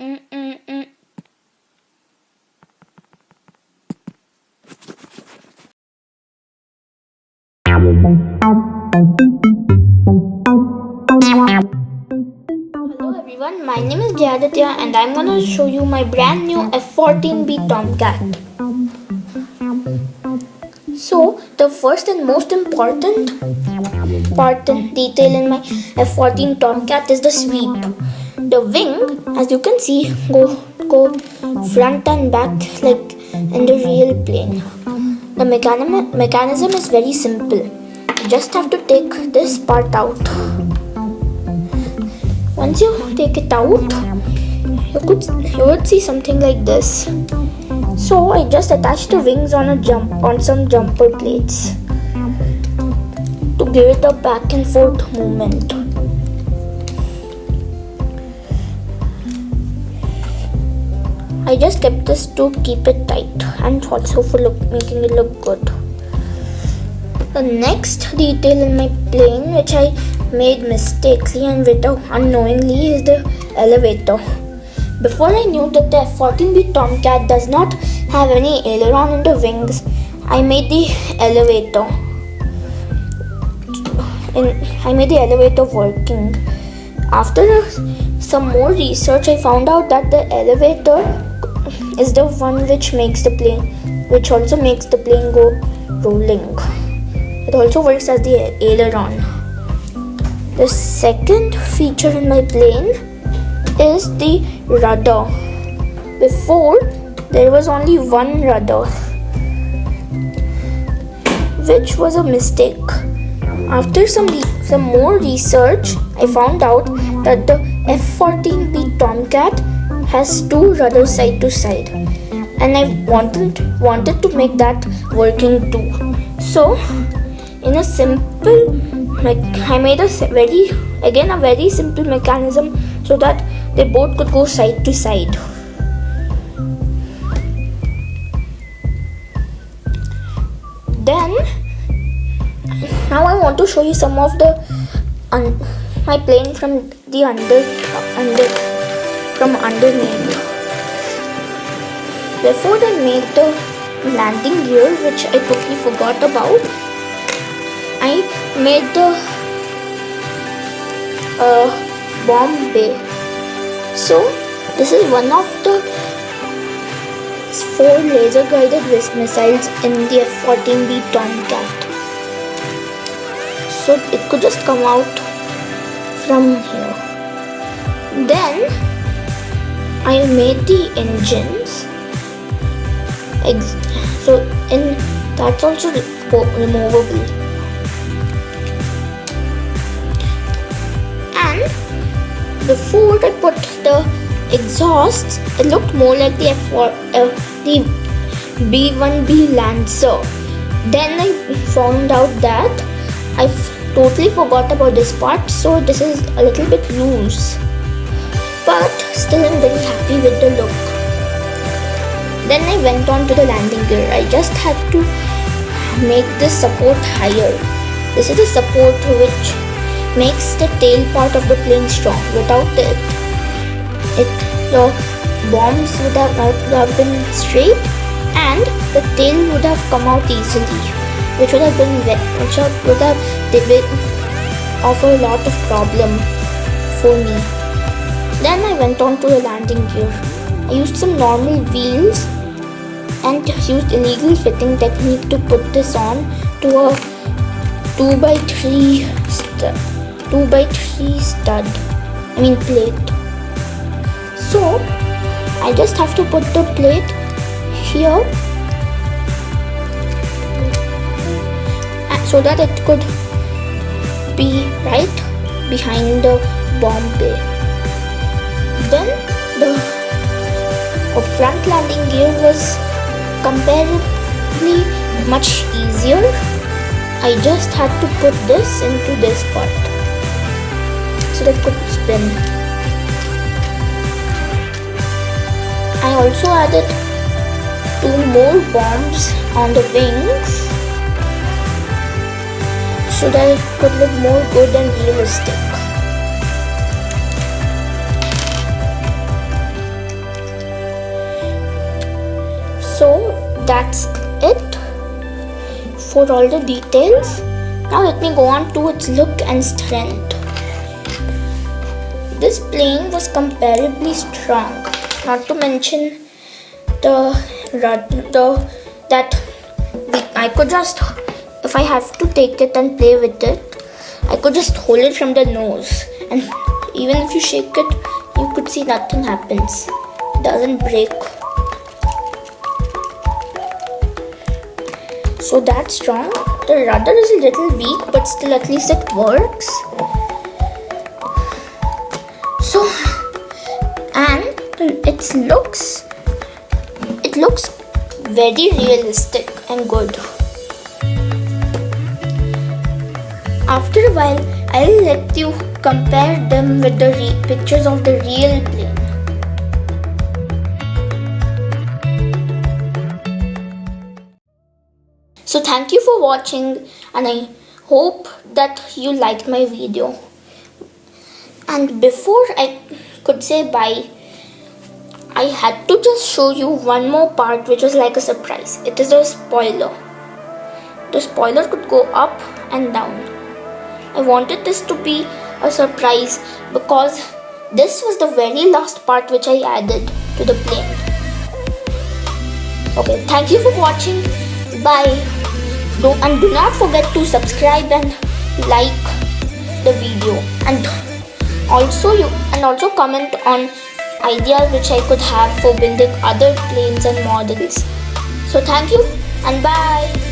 Hello everyone, my name is Jayaditya and I'm gonna show you my brand new F14B Tomcat. So, the first and most important detail in my F14 Tomcat is the sweep. The wing, as you can see, go front and back like in the real plane. The mechanism is very simple. You just have to take this part out. Once you take it out, you would see something like this. So I just attached the wings on some jumper plates to give it a back and forth movement. I just kept this to keep it tight and also for making it look good. The next detail in my plane, which I made mistakenly and unknowingly, is the elevator. Before I knew that the F14B Tomcat does not have any aileron in the wings, I made the elevator. I made the elevator working. After some more research, I found out that the elevator is the one which also makes the plane go rolling. It also works as the aileron. The second feature in my plane is the rudder. Before, there was only one rudder, which was a mistake. After some more research, I found out that the F14B Tomcat has two rudders side to side, and I wanted to make that working too. So, in a simple, I made a very simple mechanism so that they both could go side to side. Then, now I want to show you some of my plane from the underneath. Before I made the landing gear, which I totally forgot about, I made the bomb bay. So this is one of the 4 laser guided missiles in the F14B Tomcat. So it could just come out from here. Then I made the engines. That's also removable. And before I put the exhausts, it looked more like the B1B Lancer. Then I found out that I totally forgot about this part, so this is a little bit loose. But still I'm very happy with the look. Then I went on to the landing gear. I just had to make this support higher. This is the support which makes the tail part of the plane strong. Without it, the bombs would have been straight and the tail would have come out easily, which would have offered a lot of problem for me. Then I went on to the landing gear. I used some normal wheels and used illegal fitting technique to put this on to a 2x3 plate. So I just have to put the plate here so that it could be right behind the bomb bay. Then the front landing gear was comparatively much easier. I just had to put this into this part so that it could spin. I also added 2 more bombs on the wings so that it could look more good and realistic. that's it for all the details. Now let me go on to its look and strength. This plane was comparably strong, not to mention that I could just, if I have to take it and play with it, I could just hold it from the nose, and even if you shake it, you could see nothing happens. It doesn't break. So that's strong. The rudder is a little weak, but still at least it works. So, and it looks very realistic and good. After a while, I'll let you compare them with the pictures of the real plane. So thank you for watching, and I hope that you liked my video. And before I could say bye, I had to just show you one more part which was like a surprise. It is a spoiler. The spoiler could go up and down. I wanted this to be a surprise because this was the very last part which I added to the plane. Okay, thank you for watching. Bye. Do not forget to subscribe and like the video, and also comment on ideas which I could have for building other planes and models. So thank you and bye.